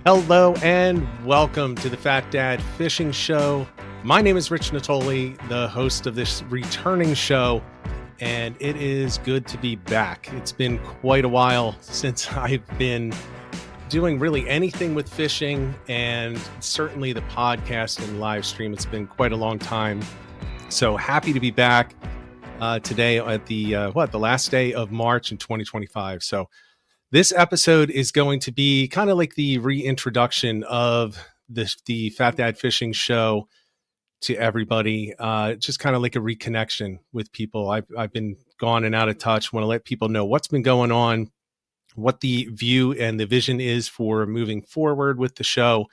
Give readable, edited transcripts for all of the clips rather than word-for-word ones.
Hello and welcome to the Fat Dad Fishing Show. My name is Rich Natoli, the host of this returning show, and it is good to be back. It's been quite a while since I've been doing really anything with fishing, and certainly the podcast and live stream. It's been quite a long time. So happy to be back today at the last day of March in 2025. So this episode is going to be kind of like the reintroduction of the Fat Dad Fishing Show to everybody. Just kind of like a reconnection with people. I've been gone and out of touch. Want to let people know what's been going on, what the view and the vision is for moving forward with the show,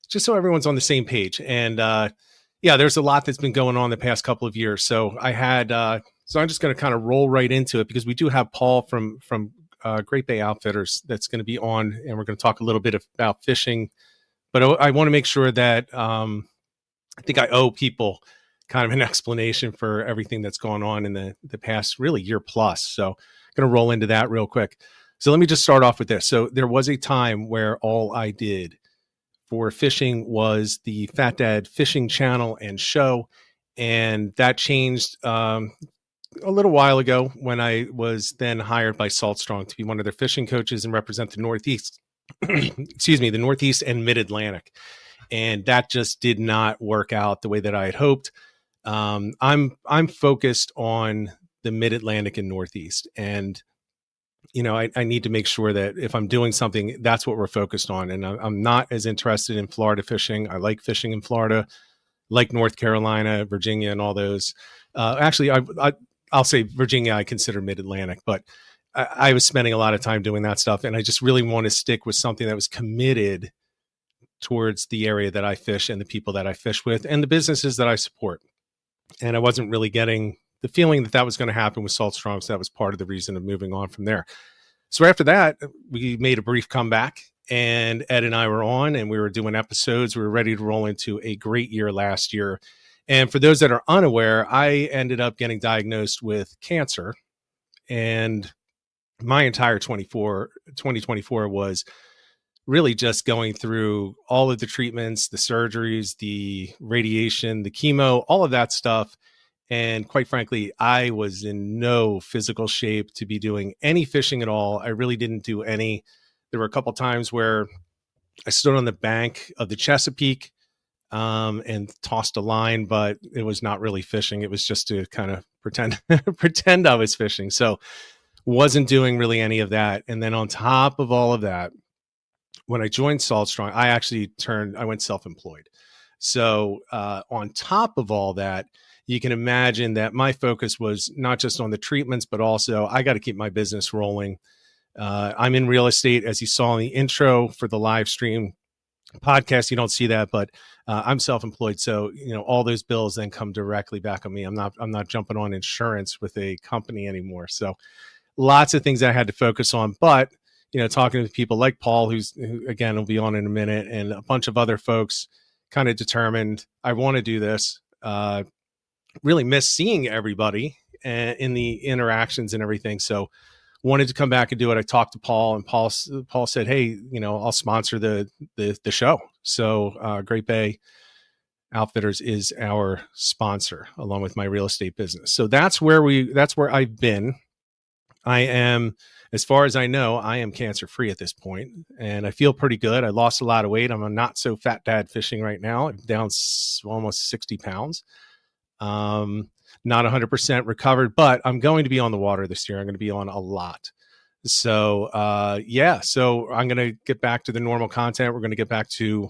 just so everyone's on the same page. And there's a lot that's been going on the past couple of years. So so I'm just going to kind of roll right into it because we do have Paul from Great Bay Outfitters that's going to be on, and we're going to talk a little bit about fishing. But I want to make sure that I think I owe people kind of an explanation for everything that's gone on in the past really year plus. So I'm going to roll into that real quick. So let me just start off with this. So there was a time where all I did for fishing was the Fat Dad Fishing Channel and show, and that changed a little while ago when I was then hired by Salt Strong to be one of their fishing coaches and represent the Northeast, the Northeast and Mid-Atlantic. And that just did not work out the way that I had hoped. I'm focused on the Mid-Atlantic and Northeast. And, I need to make sure that if I'm doing something, that's what we're focused on. And I'm not as interested in Florida fishing. I like fishing in Florida, like North Carolina, Virginia, and all those. Actually, I'll say Virginia, I consider Mid-Atlantic, but I was spending a lot of time doing that stuff. And I just really want to stick with something that was committed towards the area that I fish and the people that I fish with and the businesses that I support. And I wasn't really getting the feeling that was going to happen with Salt Strong. So that was part of the reason of moving on from there. So after that, we made a brief comeback, and Ed and I were on, and we were doing episodes. We were ready to roll into a great year last year. And for those that are unaware, I ended up getting diagnosed with cancer. And my entire 2024 was really just going through all of the treatments, the surgeries, the radiation, the chemo, all of that stuff. And quite frankly, I was in no physical shape to be doing any fishing at all. I really didn't do any. There were a couple times where I stood on the bank of the Chesapeake and tossed a line, but it was not really fishing. It was just to kind of pretend I was fishing. So wasn't doing really any of that. And then on top of all of that, when I joined Salt Strong, I went self-employed. So on top of all that, you can imagine that my focus was not just on the treatments, but also I got to keep my business rolling. I'm in real estate, as you saw in the intro for the live stream podcast. You don't see that, but I'm self-employed. So, all those bills then come directly back on me. I'm not jumping on insurance with a company anymore. So lots of things I had to focus on, but talking to people like Paul, who again will be on in a minute, and a bunch of other folks kind of determined I want to do this. Really miss seeing everybody in the interactions and everything. So wanted to come back and do it. I talked to Paul, and Paul said, "Hey, I'll sponsor the show." So Great Bay Outfitters is our sponsor, along with my real estate business. So that's where I've been. I am, as far as I know, I am cancer free at this point, and I feel pretty good. I lost a lot of weight. I'm a not so fat dad fishing right now. I'm down almost 60 pounds. Not 100% recovered, but I'm going to be on the water this year. I'm going to be on a lot. So, so I'm going to get back to the normal content. We're going to get back to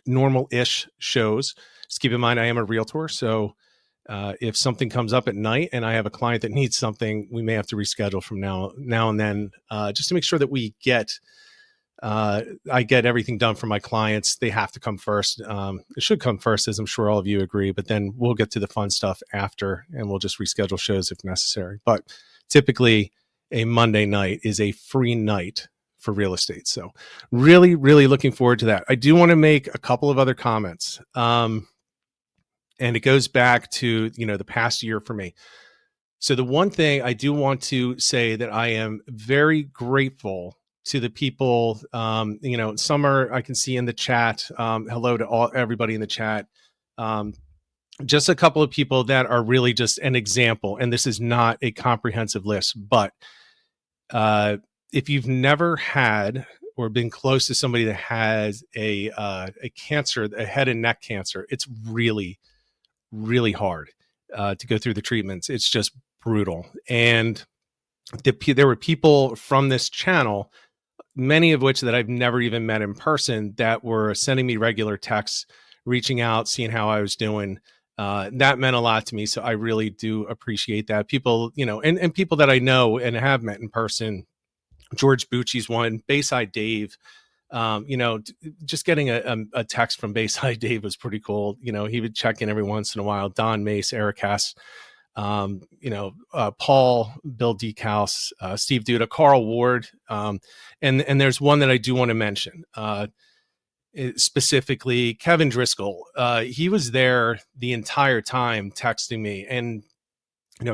normal-ish shows. Just keep in mind, I am a realtor. So, if something comes up at night and I have a client that needs something, we may have to reschedule from now and then, just to make sure that I get everything done for my clients. They have to come first. It should come first, as I'm sure all of you agree, but then we'll get to the fun stuff after, and we'll just reschedule shows if necessary. But typically a Monday night is a free night for real estate. So really, really looking forward to that. I do want to make a couple of other comments. And it goes back to, the past year for me. So the one thing I do want to say that I am very grateful to the people. Some are, I can see in the chat. Hello to everybody in the chat. Just a couple of people that are really just an example, and this is not a comprehensive list, but if you've never had or been close to somebody that has a cancer, a head and neck cancer, it's really, really hard to go through the treatments. It's just brutal. And there were people from this channel, many of which that I've never even met in person, that were sending me regular texts, reaching out, seeing how I was doing. That meant a lot to me. So I really do appreciate that. People, and people that I know and have met in person. George Bucci's one, Bayside Dave. Just getting a text from Bayside Dave was pretty cool. He would check in every once in a while. Don Mace, Eric Hess, Paul, Bill Deekhouse, Steve Duda, Carl Ward. And there's one that I do want to mention, specifically Kevin Driscoll. He was there the entire time texting me, and,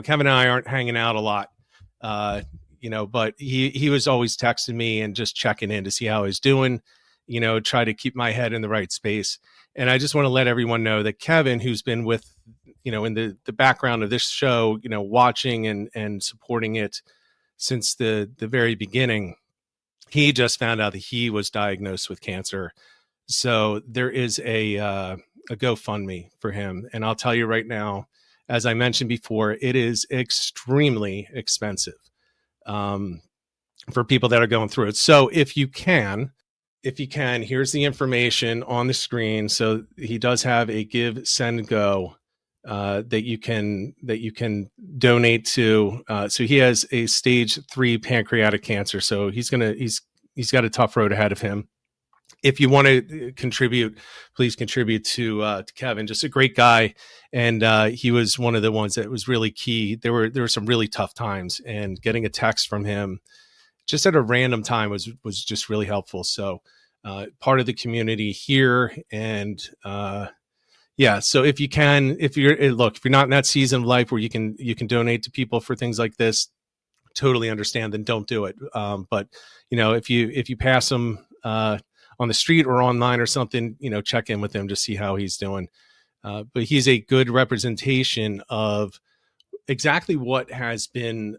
Kevin and I aren't hanging out a lot, but he was always texting me and just checking in to see how I was doing, try to keep my head in the right space. And I just want to let everyone know that Kevin, who's been with, in the background of this show, watching and supporting it since the very beginning, he just found out that he was diagnosed with cancer. So there is a GoFundMe for him. And I'll tell you right now, as I mentioned before, it is extremely expensive for people that are going through it. So if you can, here's the information on the screen. So he does have a Give, Send, Go that you can donate to. So he has a stage 3 pancreatic cancer. So he's got a tough road ahead of him. If you want to contribute, please contribute to Kevin. Just a great guy, and he was one of the ones that was really key. There were some really tough times, and getting a text from him just at a random time was just really helpful. So part of the community here, and so if you can, if you're not in that season of life where you can donate to people for things like this, totally understand, then don't do it. But if you pass them on the street or online or something, check in with him to see how he's doing. But he's a good representation of exactly what has been,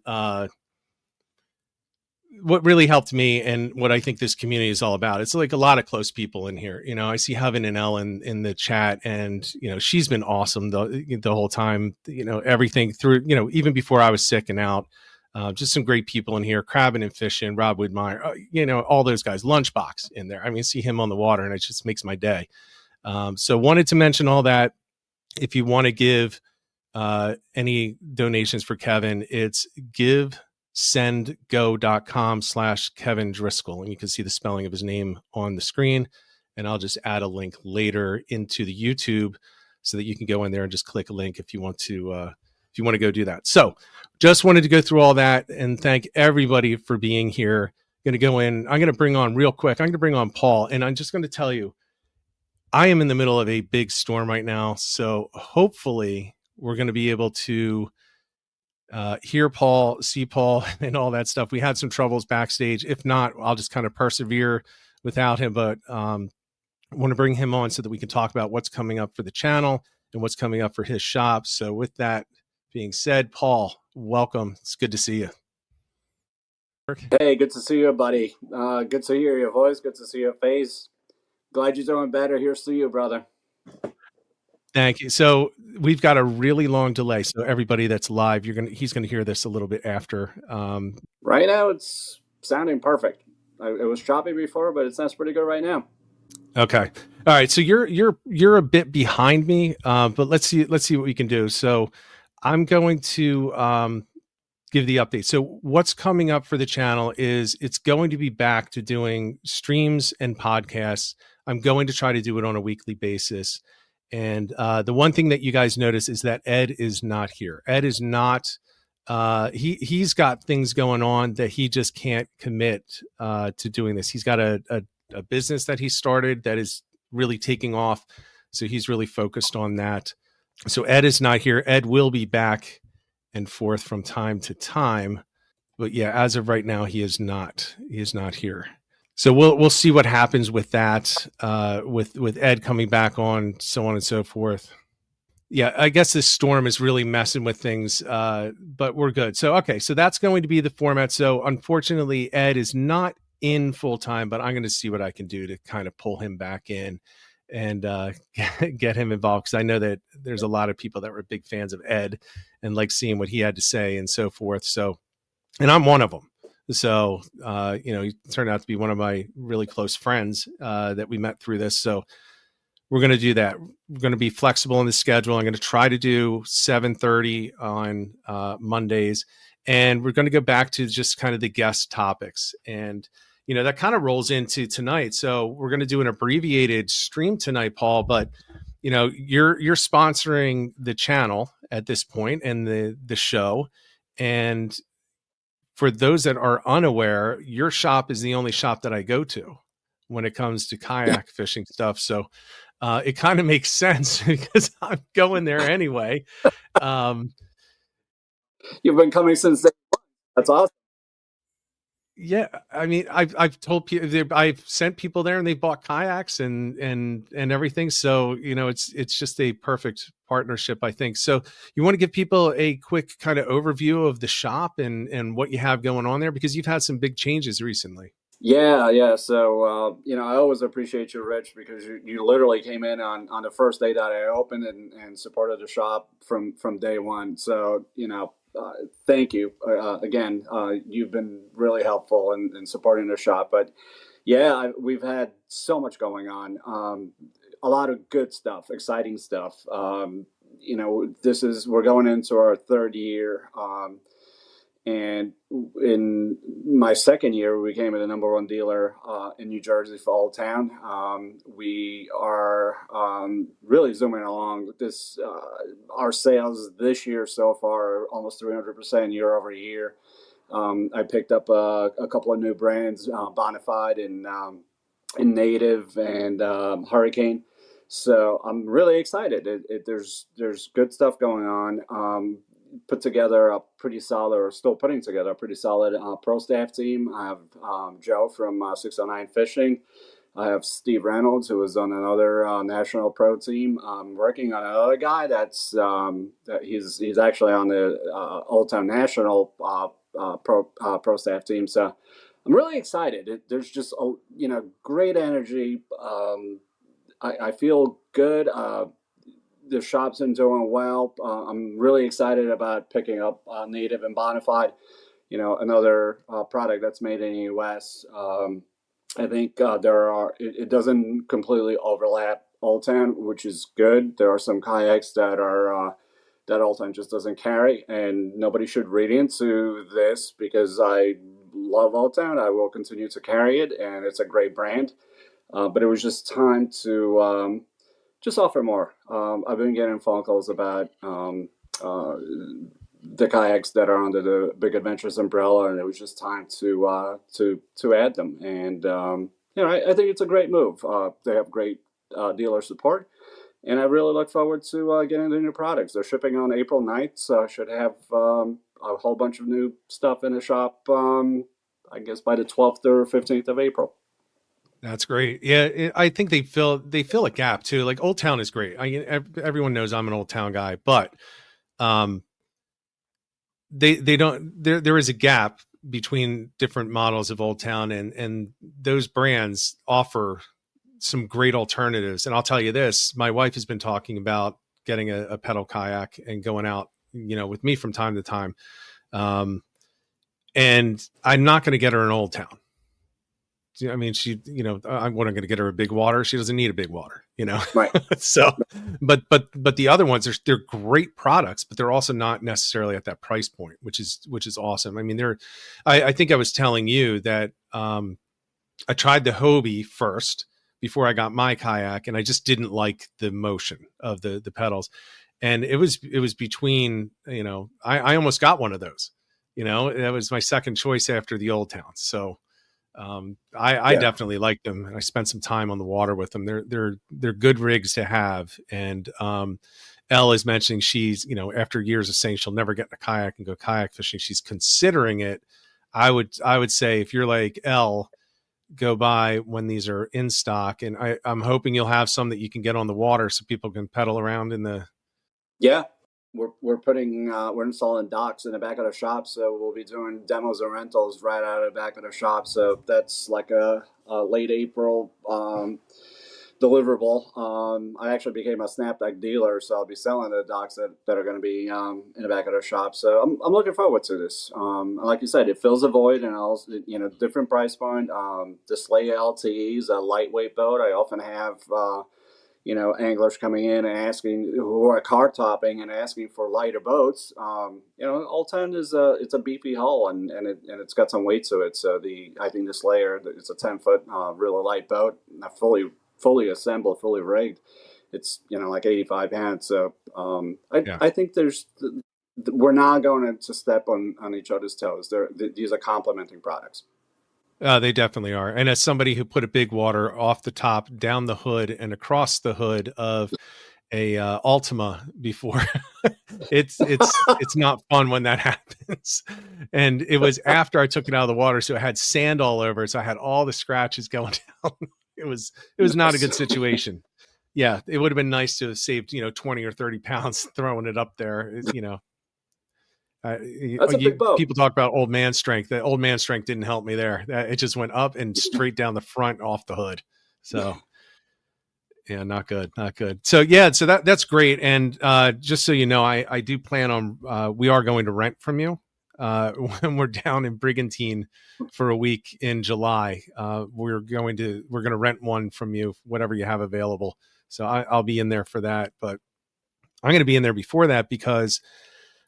what really helped me and what I think this community is all about. It's like a lot of close people in here. I see Heaven and Ellen in the chat, and, she's been awesome the whole time, everything through, even before I was sick and out. Just some great people in here, Crabbing and Fishing, Rob Woodmeyer, all those guys, Lunchbox in there. I mean, see him on the water and it just makes my day. So wanted to mention all that. If you want to give any donations for Kevin, it's givesendgo.com/Kevin Driscoll. And you can see the spelling of his name on the screen. And I'll just add a link later into the YouTube so that you can go in there and just click a link if you want to go do that. So just wanted to go through all that and thank everybody for being here. I'm going to bring on real quick. I'm going to bring on Paul, and I'm just going to tell you, I am in the middle of a big storm right now. So hopefully we're going to be able to hear Paul, see Paul, and all that stuff. We had some troubles backstage. If not, I'll just kind of persevere without him, but I want to bring him on so that we can talk about what's coming up for the channel and what's coming up for his shop. So with that being said, Paul, welcome. It's good to see you. Hey, good to see you, buddy. Good to hear your voice. Good to see your face. Glad you're doing better. Here's to you, brother. Thank you. So we've got a really long delay. So everybody that's live, he's gonna hear this a little bit after. Right now, it's sounding perfect. It was choppy before, but it sounds pretty good right now. Okay. All right. So you're a bit behind me, but let's see what we can do. So I'm going to give the update. So what's coming up for the channel is it's going to be back to doing streams and podcasts. I'm going to try to do it on a weekly basis. And the one thing that you guys notice is that Ed is not here. Ed is not, he's got things going on that he just can't commit to doing this. He's got a business that he started that is really taking off. So he's really focused on that. So Ed is not here. Ed will be back and forth from time to time. but yeah, as of right now, he is not. He is not here. So we'll see what happens with that, with Ed coming back on, so on and so forth. Yeah, I guess this storm is really messing with things, but we're good. So okay, so that's going to be the format. So unfortunately, Ed is not in full time, but I'm going to see what I can do to kind of pull him back in and get him involved, because I know that there's a lot of people that were big fans of Ed and like seeing what he had to say and so forth. So, and I'm one of them. So, he turned out to be one of my really close friends that we met through this. So we're going to do that. We're going to be flexible in the schedule. I'm going to try to do 7:30 on Mondays, and we're going to go back to just kind of the guest topics. And, that kind of rolls into tonight. So we're going to do an abbreviated stream tonight, Paul, but you're sponsoring the channel at this point and the show. And for those that are unaware, your shop is the only shop that I go to when it comes to kayak fishing stuff. So it kind of makes sense because I'm going there anyway. You've been coming since day one. That's awesome. Yeah, I mean, I've told people, I've sent people there and they bought kayaks and everything. So it's just a perfect partnership, I think. So you want to give people a quick kind of overview of the shop and what you have going on there, because you've had some big changes recently. Yeah. So, I always appreciate you, Rich, because you literally came in on the first day that I opened and supported the shop from day one. So, thank you again. You've been really helpful in supporting the shop. But yeah, we've had so much going on. A lot of good stuff, exciting stuff. We're going into our third year. And in my second year, we became the number one dealer in New Jersey for Old Town. We are really zooming along. Our sales this year so far are almost 300% year over year. I picked up a couple of new brands, Bonafide and Native and Hurricane. So I'm really excited. There's good stuff going on. Still putting together a pretty solid pro staff team. I have Joe from 609 Fishing. I have Steve Reynolds, who is on another national pro team. I'm working on another guy he's actually on the Old Town National pro staff team. So I'm really excited. There's just great energy. I feel good. The shop's been doing well. I'm really excited about picking up Native and Bonafide, another product that's made in the U.S. I think it doesn't completely overlap Old Town, which is good. There are some kayaks that Old Town just doesn't carry, and nobody should read into this because I love Old Town. I will continue to carry it, and it's a great brand. But it was just time to just offer more. I've been getting phone calls about the kayaks that are under the Big Adventures umbrella, and it was just time to add them. And I think it's a great move. They have great dealer support, and I really look forward to getting the new products. They're shipping on April 9th, so I should have a whole bunch of new stuff in the shop. I guess by the 12th or 15th of April. That's great. Yeah, I think they fill a gap too. Like Old Town is great. Everyone knows I'm an Old Town guy, but they don't. There is a gap between different models of Old Town, and those brands offer some great alternatives. And I'll tell you this: my wife has been talking about getting a pedal kayak and going out, with me from time to time. And I'm not going to get her an Old Town. I mean, I'm going to get her a big water. She doesn't need a big water, Right. So, but the other ones, they're great products, but they're also not necessarily at that price point, which is awesome. I mean, I think I was telling you that I tried the Hobie first before I got my kayak, and I just didn't like the motion of the pedals. And it was between, I almost got one of those, that was my second choice after the Old Town. So, I definitely like them, and I spent some time on the water with them. They're good rigs to have. And Elle is mentioning she's, after years of saying she'll never get in a kayak and go kayak fishing, she's considering it I would say if you're like L, go by when these are in stock, and I'm hoping you'll have some that you can get on the water so people can pedal around in the. Yeah, we're installing docks in the back of the shop, so we'll be doing demos and rentals right out of the back of the shop. So that's like a late April deliverable. I actually became a Snapdeck dealer, so I'll be selling the docks that are going to be in the back of the shop. So I'm looking forward to this. Like you said, it fills a void, and also different price point. The Slay LTE is a lightweight boat. I often have. Anglers coming in and asking who are car topping and asking for lighter boats. Old 10 it's a beefy hull and it's got some weight to it. So I think the Slayer, it's a 10-foot really light boat, fully assembled, fully rigged. It's like 85 pounds. So I think we're not going to step on each other's toes. These are complementing products. They definitely are. And as somebody who put a big water off the top, down the hood, and across the hood of a Altima before, it's not fun when that happens. And it was after I took it out of the water, so it had sand all over it. So I had all the scratches going down. It was not a good situation. Yeah, it would have been nice to have saved 20 or 30 pounds throwing it up there. That's a big boat. People talk about old man strength. The old man strength didn't help me there. It just went up and straight down the front off the hood. So yeah, not good. So so that's great. And just so you know, I do plan on we are going to rent from you when we're down in Brigantine for a week in July. We're going to rent one from you, whatever you have available. So I'll be in there for that. But I'm going to be in there before that because.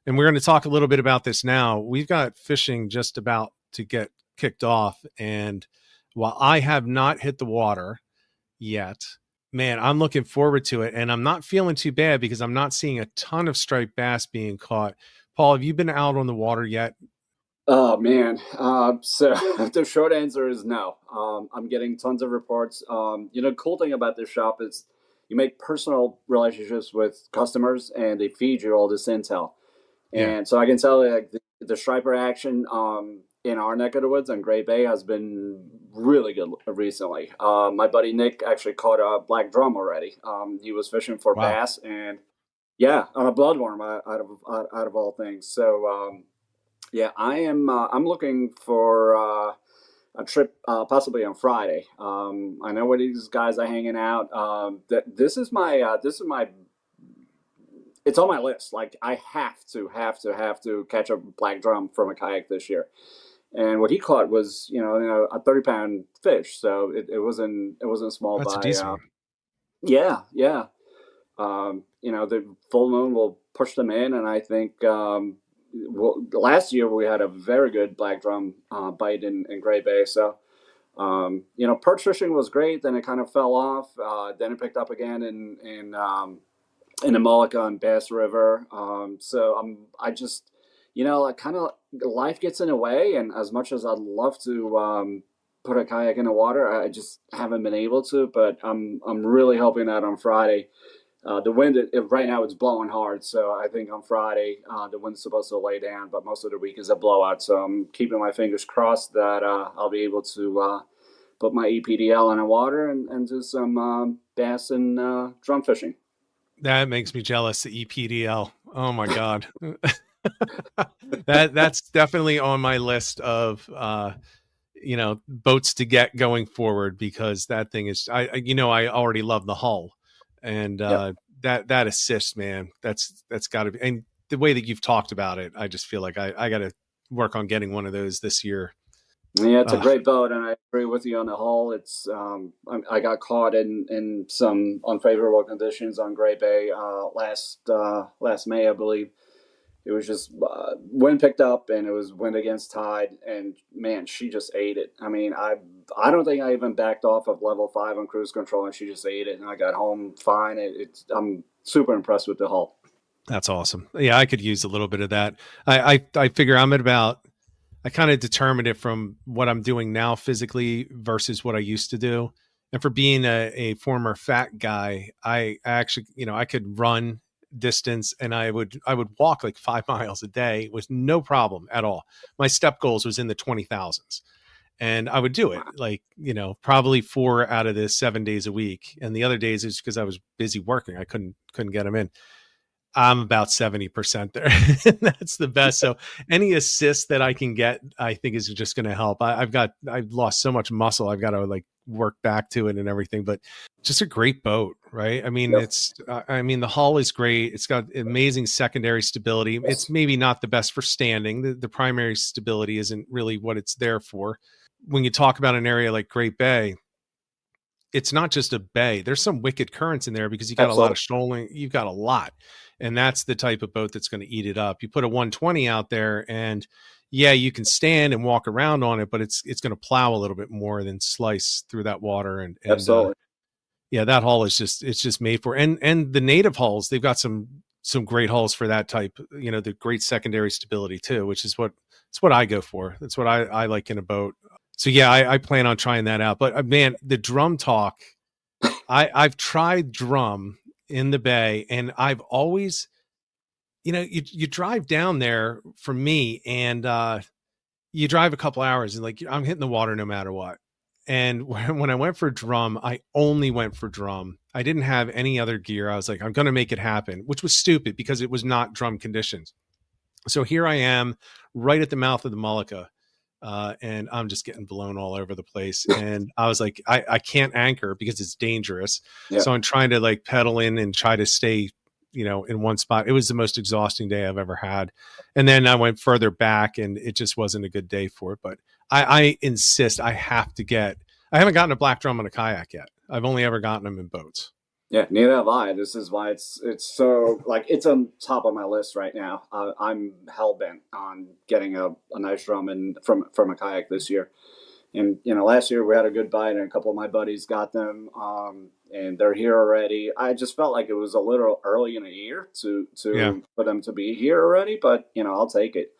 And we're going to talk a little bit about this now. We've got fishing just about to get kicked off. And while I have not hit the water yet, man, I'm looking forward to it. And I'm not feeling too bad because I'm not seeing a ton of striped bass being caught. Paul, have you been out on the water yet? Oh, man. So the short answer is no. I'm getting tons of reports. Cool thing about this shop is you make personal relationships with customers and they feed you all this intel. And so I can tell you, like the striper action in our neck of the woods on Great Bay has been really good recently. My buddy Nick actually caught a black drum already. He was fishing for bass, and on a bloodworm out of all things. So I am. I'm looking for a trip possibly on Friday. I know where these guys are hanging out. This is my it's on my list. Like I have to catch a black drum from a kayak this year. And what he caught was, a 30-pound fish. So it wasn't small. That's a decent one. Yeah. The full moon will push them in, and I think last year we had a very good black drum bite in Great Bay. So perch fishing was great. Then it kind of fell off. Then it picked up again in the Mullica and Bass River. I just, kind of life gets in the way. And as much as I'd love to put a kayak in the water, I just haven't been able to. But I'm really hoping that on Friday, the wind right now it's blowing hard. So I think on Friday the wind's supposed to lay down, but most of the week is a blowout. So I'm keeping my fingers crossed that I'll be able to put my EPDL in the water and do some bass and drum fishing. That makes me jealous. The EPDL. Oh my God. That's definitely on my list of, boats to get going forward because that thing is, I already love the hull and, that assist, man, that's gotta be, and the way that you've talked about it, I just feel like I got to work on getting one of those this year. Yeah, it's a great boat, and I agree with you on the hull. It's I got caught in some unfavorable conditions on Great Bay last May, I believe. It was just wind picked up, and it was wind against tide, and man, she just ate it. I mean, I don't think I even backed off of level 5 on cruise control, and she just ate it, and I got home fine. I'm super impressed with the hull. That's awesome. Yeah, I could use a little bit of that. I figure I'm at about. I kind of determined it from what I'm doing now physically versus what I used to do. And for being a former fat guy, I actually, I could run distance, and I would walk like 5 miles a day with no problem at all. My step goals was in the 20,000s, and I would do it like, probably 4 out of the 7 days a week, and the other days is because I was busy working. I couldn't get them in. I'm about 70% there. That's the best. So any assist that I can get, I think is just going to help. I've lost so much muscle. I've got to like work back to it and everything, but just a great boat, right? I mean, Yep. the hull is great. It's got amazing secondary stability. It's maybe not the best for standing. The primary stability isn't really what it's there for. When you talk about an area like Great Bay, it's not just a bay. There's some wicked currents in there because you got a lot of shoaling. You've got a lot. And that's the type of boat that's going to eat it up. You put a 120 out there and yeah, you can stand and walk around on it, but it's going to plow a little bit more than slice through that water. And Absolutely. Yeah, that hull is just made for, and the native hulls, they've got some great hulls for that type, the great secondary stability too, which is it's what I go for. That's what I like in a boat. So yeah, I plan on trying that out. But man, the drum talk, I've tried drum in the bay, and I've always, you drive down there for me, and you drive a couple hours, and like I'm hitting the water no matter what. And when I went for drum, I only went for drum. I didn't have any other gear. I was like, I'm going to make it happen, which was stupid because it was not drum conditions. So here I am right at the mouth of the Mullica. And I'm just getting blown all over the place. And I was like, I can't anchor because it's dangerous. Yeah. So I'm trying to like pedal in and try to stay, in one spot. It was the most exhausting day I've ever had. And then I went further back and it just wasn't a good day for it. But I insist I haven't gotten a black drum on a kayak yet. I've only ever gotten them in boats. Yeah, neither have I. This is why it's so like it's on top of my list right now. I'm hell bent on getting a nice drum from a kayak this year. And last year we had a good bite, and a couple of my buddies got them, and they're here already. I just felt like it was a little early in the year for them to be here already, but I'll take it.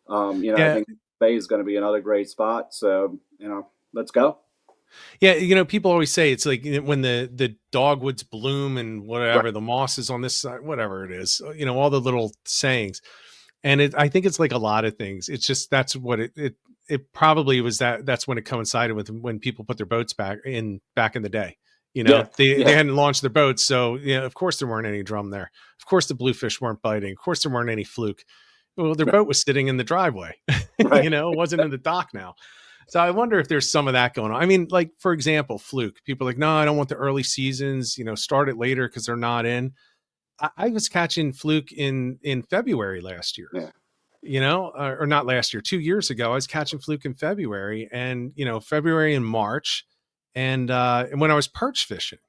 I think Bay is going to be another great spot, so let's go. Yeah, people always say it's like when the dogwoods bloom and whatever, right. The moss is on this side, whatever it is, all the little sayings. And I think it's like a lot of things. It's just that's what it probably was that's when it coincided with when people put their boats back in the day. They hadn't launched their boats, so of course there weren't any drum there. Of course the bluefish weren't biting. Of course there weren't any fluke. Well, their boat was sitting in the driveway. Right. It wasn't in the dock now. So I wonder if there's some of that going on. I mean, like, for example, fluke. People are like, no, I don't want the early seasons, start it later because they're not in. I was catching fluke in February last year, or not last year, 2 years ago. I was catching fluke in February and, February and March. And when I was perch fishing,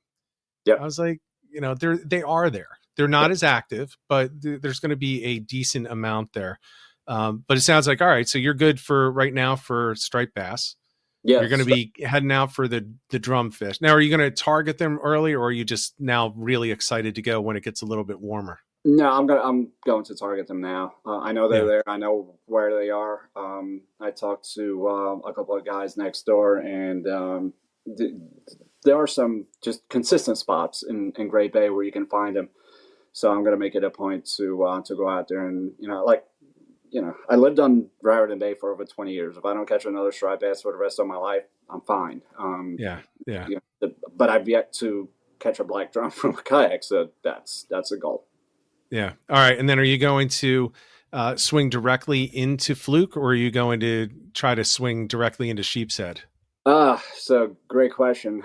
I was like, they are there. They're not as active, but there's going to be a decent amount there. But it sounds like, all right, so you're good for right now for striped bass. Yeah, you're going to be heading out for the drum fish. Now, are you going to target them early, or are you just now really excited to go when it gets a little bit warmer? No, I'm going to target them now. I know they're there. I know where they are. I talked to a couple of guys next door, and there are some just consistent spots in Great Bay where you can find them. So I'm going to make it a point to go out there and I lived on Raritan Bay for over 20 years. If I don't catch another striped bass for the rest of my life, I'm fine. But I've yet to catch a black drum from a kayak, so that's a goal. Yeah. All right. And then are you going to swing directly into fluke, or are you going to try to swing directly into sheep's head? So great question.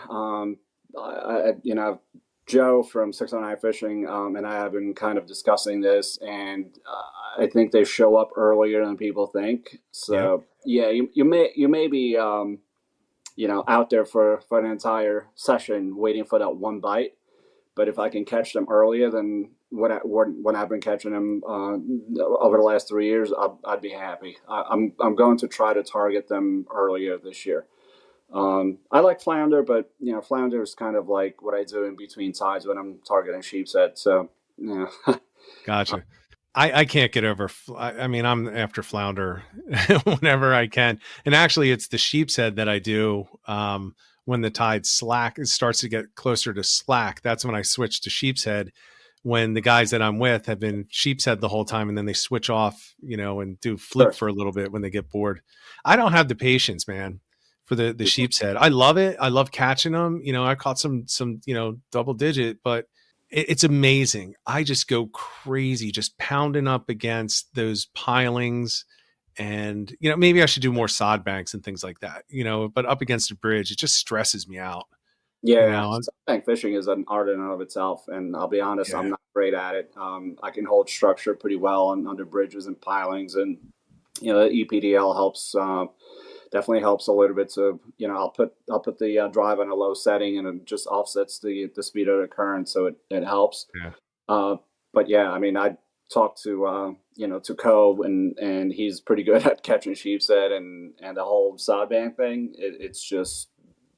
Joe from 609 Fishing and I have been kind of discussing this, and I think they show up earlier than people think. So you may be out there for an entire session waiting for that one bite. But if I can catch them earlier than when I've been catching them over the last 3 years, I'd be happy. I'm going to try to target them earlier this year. I like flounder, but flounder is kind of like what I do in between tides when I'm targeting sheep's head. So, Gotcha. I can't get over. I mean, I'm after flounder whenever I can, and actually, it's the sheep's head that I do when the tide starts to get closer to slack. That's when I switch to sheep's head, when the guys that I'm with have been sheep's head the whole time, and then they switch off, and do fluke Sure. for a little bit when they get bored. I don't have the patience, man, for the sheep's head. I love it. I love catching them. I caught some double digit, but it's amazing. I just go crazy just pounding up against those pilings. And, maybe I should do more sod banks and things like that, but up against a bridge, it just stresses me out. Yeah, bank fishing is an art in and of itself, and I'll be honest, Yeah. I'm not great at it. I can hold structure pretty well under bridges and pilings, and the EPDL helps. Definitely helps a little bit. So I'll put the drive on a low setting, and it just offsets the speed of the current, so it helps. Yeah. But yeah, I mean, I talked to to Co, and he's pretty good at catching sheep's head, and the whole sod bank thing. It's just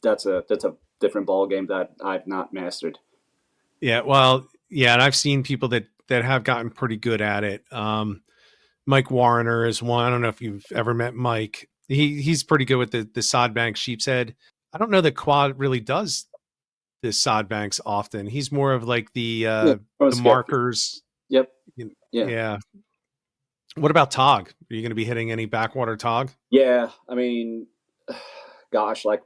that's a different ball game that I've not mastered. Yeah, well, yeah, and I've seen people that have gotten pretty good at it. Mike Warner is one. I don't know if you've ever met Mike. He's pretty good with the sod bank sheep's head. I don't know that Quad really does the sod banks often. He's more of like the markers. Yep. Yeah. What about tog? Are you going to be hitting any backwater tog? Yeah, I mean, gosh, like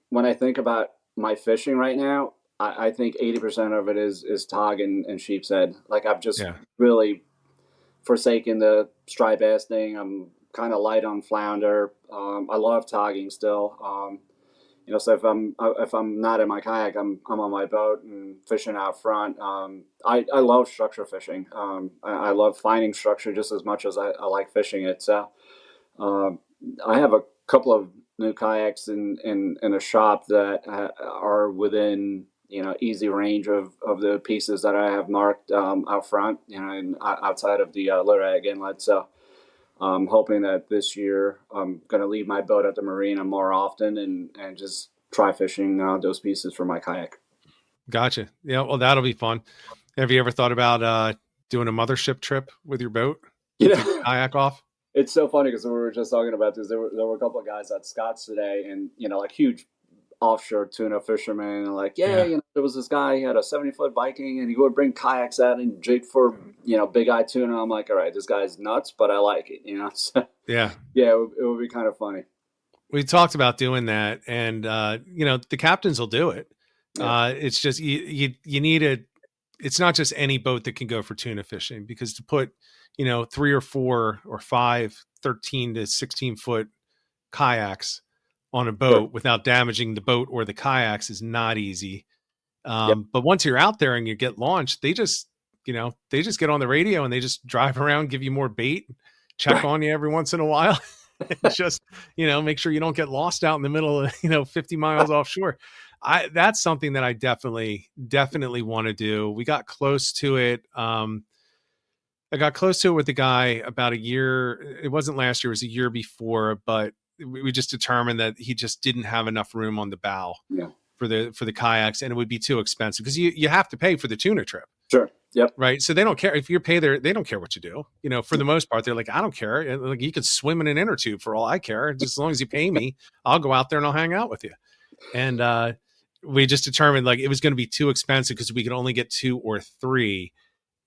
when I think about my fishing right now, I think 80% of it is tog and sheep's head. Like I've just really forsaken the striped bass thing. I'm kind of light on flounder. I love togging still. So if I'm not in my kayak, I'm on my boat and fishing out front. I love structure fishing. I love finding structure just as much as I like fishing it. So I have a couple of new kayaks in a shop that are within easy range of the pieces that I have marked out front, and outside of the Lurag Inlet. So I'm hoping that this year I'm going to leave my boat at the marina more often and just try fishing those pieces for my kayak. Gotcha. Yeah, well, that'll be fun. Have you ever thought about doing a mothership trip with your boat? Kayak off? It's so funny because we were just talking about this. There were a couple of guys at Scott's today, and like huge offshore tuna fishermen, and like there was this guy, he had a 70-foot Viking, and he would bring kayaks out and jig for big eye tuna. I'm like, all right, this guy's nuts, but I like it. So, yeah, it would be kind of funny. We talked about doing that, and the captains will do it. It's just you need a. It's not just any boat that can go for tuna fishing, because to put 3 or 4 or 5 13 to 16 foot kayaks on a boat without damaging the boat or the kayaks is not easy. But once you're out there and you get launched, they just get on the radio and they just drive around, give you more bait, check on you every once in a while. Just, make sure you don't get lost out in the middle of, 50 miles offshore. That's something that I definitely want to do. We got close to it. I got close to it with the guy about a year. It wasn't last year, it was a year before, but we just determined that he just didn't have enough room on the bow for the kayaks, and it would be too expensive because you have to pay for the tuna trip. Sure. Yep. Right. So they don't care if you pay there. They don't care what you do. For the most part, they're like, I don't care. Like, you could swim in an inner tube for all I care. Just as long as you pay me, I'll go out there and I'll hang out with you. And we just determined like it was going to be too expensive because we could only get 2 or 3.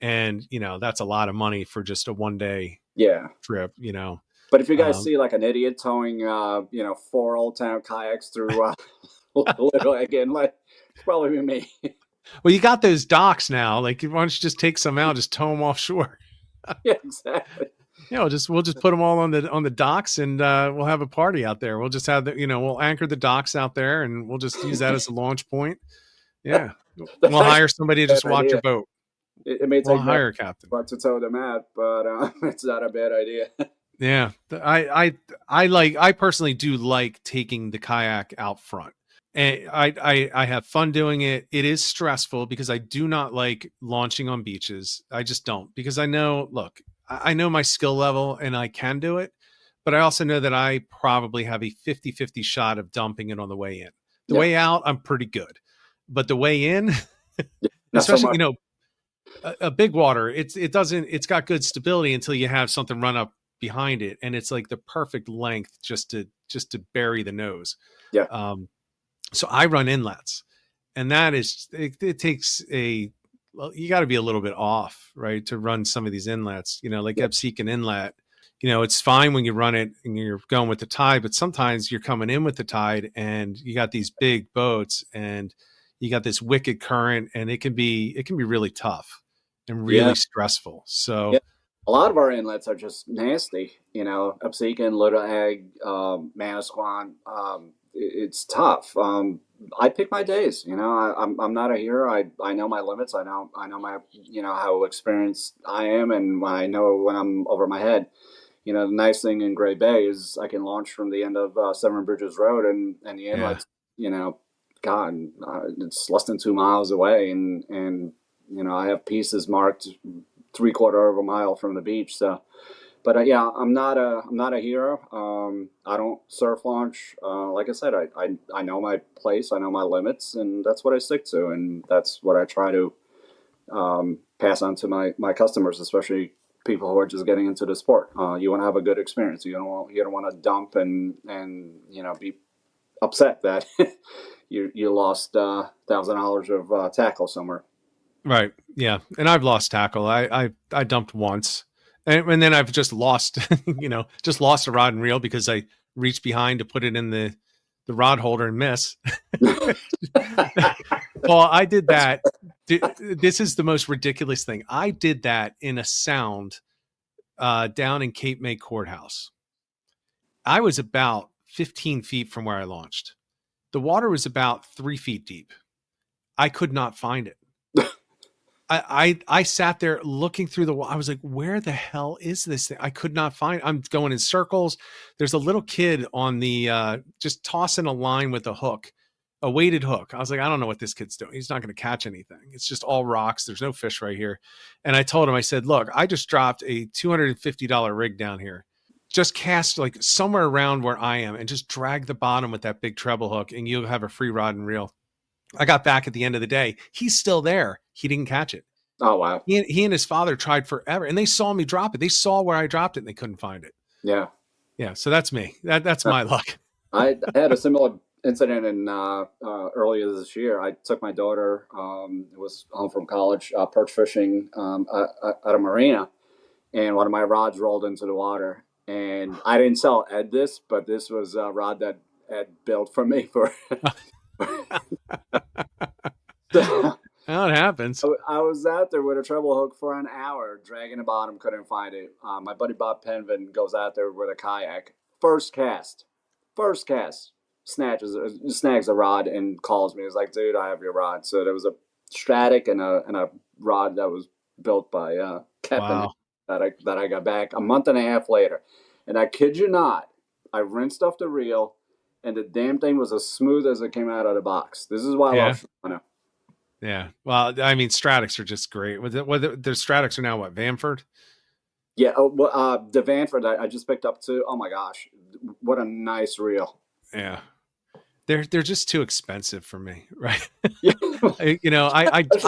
And, that's a lot of money for just a one-day trip, But if you guys see like an idiot towing, 4 Old Town kayaks through Little again, like it's probably me. Well, you got those docks now. Like, why don't you just take some out, just tow them offshore? Yeah, exactly. We'll just put them all on the docks, and we'll have a party out there. We'll just have we'll anchor the docks out there, and we'll just use that as a launch point. Yeah, we'll hire somebody to just watch your boat. It may take hire a captain to tow them out, but it's not a bad idea. Yeah, I personally do like taking the kayak out front. And I have fun doing it. It is stressful because I do not like launching on beaches. I just don't, because I know my skill level and I can do it, but I also know that I probably have a 50-50 shot of dumping it on the way in. The way out, I'm pretty good, but the way in, especially, a big water, it's got good stability until you have something run up behind it. And it's like the perfect length just to bury the nose. Yeah. So I run inlets, and that is, it takes a well, you got to be a little bit off, right, to run some of these inlets, like Absecon Inlet. It's fine when you run it and you're going with the tide, but sometimes you're coming in with the tide and you got these big boats and you got this wicked current, and it can be really tough and really stressful. So a lot of our inlets are just nasty. Absecon, Little Egg, Manasquan. It's tough. I pick my days. I'm not a hero. I know my limits. I know my how experienced I am, and I know when I'm over my head. The nice thing in Gray Bay is I can launch from the end of Severn Bridges Road, and the inlet's God, it's less than 2 miles away, and I have pieces marked 3/4 of a mile from the beach. So, but I'm not a hero. I don't surf launch. Like I said, I know my place. I know my limits, and that's what I stick to, and that's what I try to pass on to my customers, especially people who are just getting into the sport. You want to have a good experience. You don't want to dump and be upset that you lost $1,000 of tackle somewhere. Right. Yeah. And I've lost tackle. I dumped once, and then I've just lost, just a rod and reel because I reached behind to put it in the rod holder and miss. Well, I did that. This is the most ridiculous thing. I did that in a sound down in Cape May Courthouse. I was about 15 feet from where I launched. The water was about 3 feet deep. I could not find it. I sat there looking through the wall. I was like, where the hell is this thing? I could not find it. I'm going in circles. There's a little kid on the just tossing a line with a hook, a weighted hook. I was like, I don't know what this kid's doing. He's not going to catch anything. It's just all rocks. There's no fish right here. And I told him, I said, look, I just dropped a $250 rig down here. Just cast like somewhere around where I am and just drag the bottom with that big treble hook, and you'll have a free rod and reel. I got back at the end of the day. He's still there. He didn't catch it. Oh, wow. He and his father tried forever, and they saw me drop it. They saw where I dropped it, and they couldn't find it. Yeah. Yeah. So that's me. That's my luck. I had a similar incident in earlier this year. I took my daughter, was home from college, perch fishing at a marina, and one of my rods rolled into the water. And I didn't tell Ed this, but this was a rod that Ed built for me for. So, well, it happens. I was out there with a treble hook for an hour, dragging the bottom, couldn't find it. My buddy Bob Penvin goes out there with a kayak. First cast, snags a rod and calls me. He's like, "Dude, I have your rod." So there was a Stratic and a rod that was built by Kevin. Wow. that I got back a month and a half later. And I kid you not, I rinsed off the reel, and the damn thing was as smooth as it came out of the box. This is why I love Shimano. Yeah. Well, I mean, Stratics are just great. The Stratics are now what, Vanford? Yeah. The Vanford I just picked up too. Oh my gosh, what a nice reel. Yeah. They're just too expensive for me, right? Yeah. I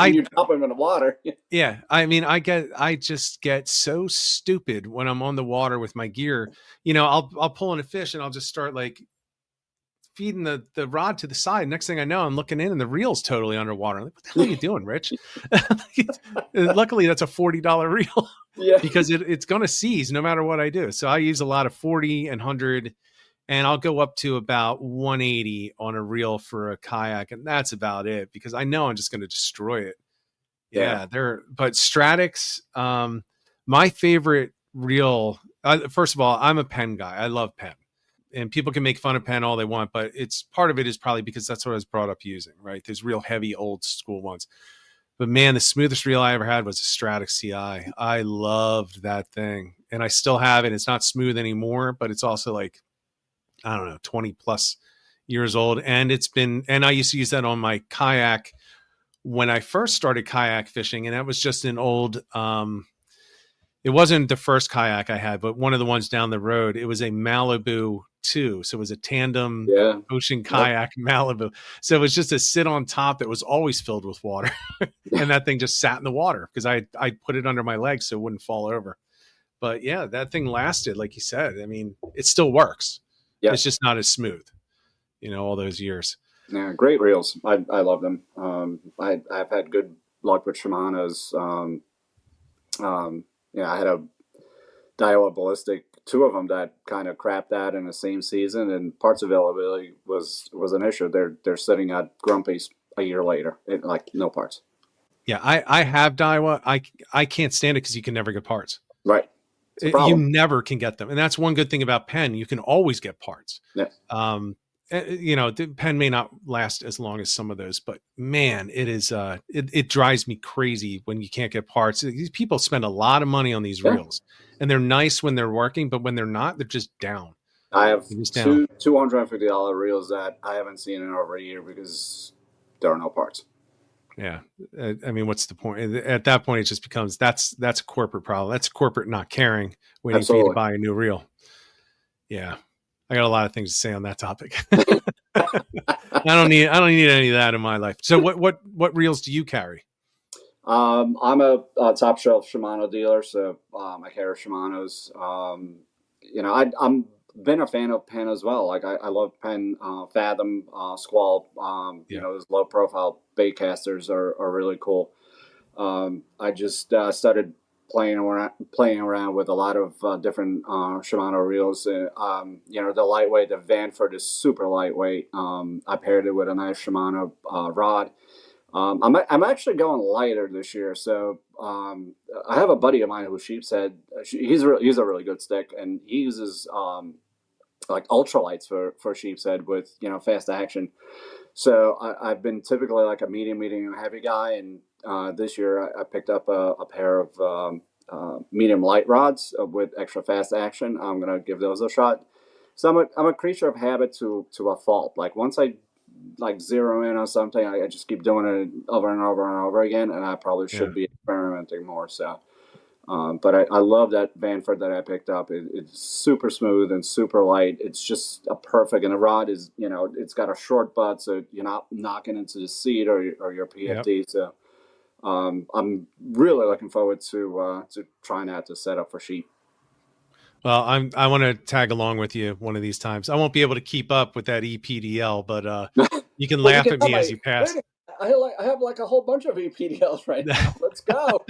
you drop them in the water. Yeah, I mean, I just get so stupid when I'm on the water with my gear. I'll pull in a fish and I'll just start like feeding the rod to the side. Next thing I know, I'm looking in and the reel's totally underwater. I'm like, what the hell are you doing, Rich? Luckily, that's a $40 reel. Yeah, because it's going to seize no matter what I do. So I use a lot of 40 and 100. And I'll go up to about 180 on a reel for a kayak. And that's about it because I know I'm just going to destroy it. Yeah. But Stratics, my favorite reel, first of all, I'm a Penn guy. I love Penn. And people can make fun of Penn all they want, but part of it is probably because that's what I was brought up using, right? There's real heavy old school ones. But man, the smoothest reel I ever had was a Stratics CI. I loved that thing. And I still have it. It's not smooth anymore, but it's also like, I don't know, 20 plus years old. And I used to use that on my kayak when I first started kayak fishing. And that was just an old, it wasn't the first kayak I had, but one of the ones down the road. It was a Malibu 2. So it was a tandem ocean kayak Malibu. So it was just a sit on top that was always filled with water. And that thing just sat in the water because I put it under my legs so it wouldn't fall over. But yeah, that thing lasted, like you said. I mean, it still works. Yeah. It's just not as smooth, all those years. Yeah, great reels. I love them. I've had good luck with Shimano's. I had a Daiwa Ballistic, two of them that kind of crapped out in the same season, and parts availability was an issue. They're sitting at Grumpy's a year later, like no parts. Yeah, I have Daiwa. I can't stand it because you can never get parts. Right. You never can get them. And that's one good thing about Penn. You can always get parts. Yeah. The Penn may not last as long as some of those, but man, it is, it drives me crazy when you can't get parts. These people spend a lot of money on these reels, and they're nice when they're working, but when they're not, they're just down. I have two $250 reels that I haven't seen in over a year because there are no parts. Yeah. I mean, what's the point? At that point, it just becomes, that's a corporate problem. That's corporate not caring, waiting for you to buy a new reel. Yeah. I got a lot of things to say on that topic. I don't need any of that in my life. So what reels do you carry? I'm a top shelf Shimano dealer, so I carry Shimano's. I'm been a fan of Penn as well. Like I love Penn, Fathom, Squall. Those low profile bait casters are really cool. I just started playing around with a lot of different Shimano reels. The lightweight, the Vanford is super lightweight. I paired it with a nice Shimano rod. I'm actually going lighter this year. So I have a buddy of mine who's Sheepshead. He's a really good stick, and he uses like ultralights for Sheepshead with fast action. So I've been typically like a medium heavy guy, and this year I picked up a pair of medium light rods with extra fast action. I'm gonna give those a shot. So I'm a creature of habit to a fault. Like once I zero in on something, I just keep doing it over and over and over again, and I probably should be experimenting more. So, but I love that Vanford that I picked up. It's super smooth and super light. It's just a perfect, and the rod is, it's got a short butt, so you're not knocking into the seat or your PFD. Yep. So, I'm really looking forward to trying out to set up for sheep. Well, I want to tag along with you one of these times. I won't be able to keep up with that EPDL, but you can laugh at me as you pass. I have like a whole bunch of EPDLs right now. Let's go.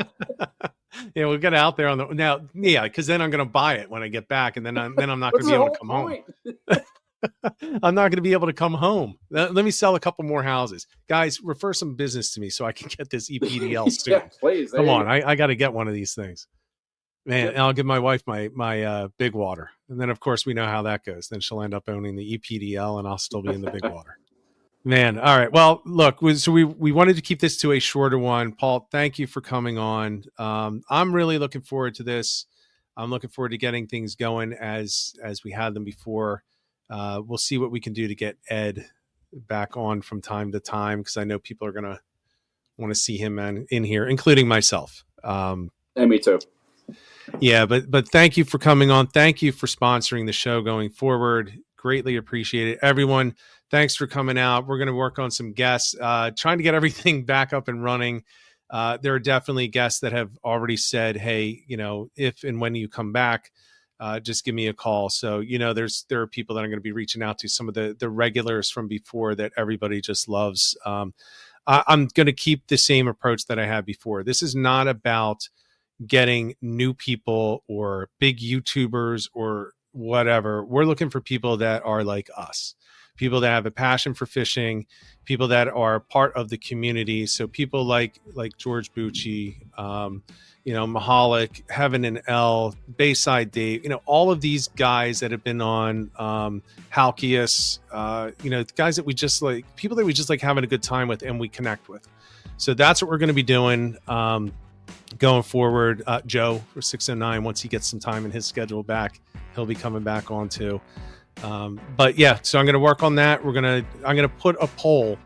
Yeah, we'll get out there because then I'm going to buy it when I get back, and then I'm not going to be able to come home. I'm not going to be able to come home. Let me sell a couple more houses. Guys, refer some business to me so I can get this EPDL soon. Yeah, please. Come on. I got to get one of these things. Man, and I'll give my wife my big water. And then, of course, we know how that goes. Then she'll end up owning the EPDL, and I'll still be in the big water. Man, all right. Well, look, so we wanted to keep this to a shorter one. Paul, thank you for coming on. I'm really looking forward to this. I'm looking forward to getting things going as we had them before. We'll see what we can do to get Ed back on from time to time, because I know people are going to want to see him in here, including myself. And me too. Yeah, but thank you for coming on. Thank you for sponsoring the show going forward. Greatly appreciate it. Everyone, thanks for coming out. We're going to work on some guests, trying to get everything back up and running. There are definitely guests that have already said, hey, if and when you come back, just give me a call. So, there are people that I'm going to be reaching out to, some of the regulars from before that everybody just loves. I'm going to keep the same approach that I had before. This is not about getting new people or big YouTubers or whatever. We're looking for people that are like us, people that have a passion for fishing, people that are part of the community. So people like George Bucci, Mahalik, Heaven and L, Bayside Dave, all of these guys that have been on, Halkias, guys that we just like, people that we just like having a good time with and we connect with. So that's what we're going to be doing. Going forward, Joe for 609, once he gets some time in his schedule back, he'll be coming back on too. But yeah, so I'm going to work on that. I'm going to put a poll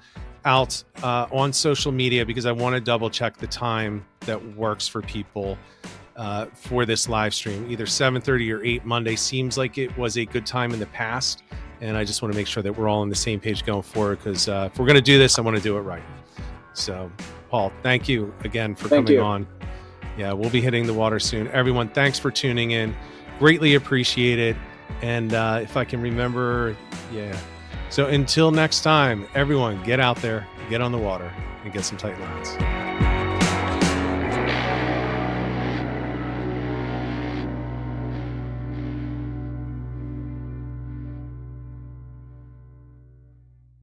out on social media, because I want to double check the time that works for people for this live stream. Either 7:30 or 8 Monday seems like it was a good time in the past, and I just want to make sure that we're all on the same page going forward, because if we're going to do this, I want to do it right. So, Paul, thank you again for coming on. Yeah, we'll be hitting the water soon. Everyone, thanks for tuning in. Greatly appreciated. And if I can remember, So until next time, everyone, get out there, get on the water, and get some tight lines.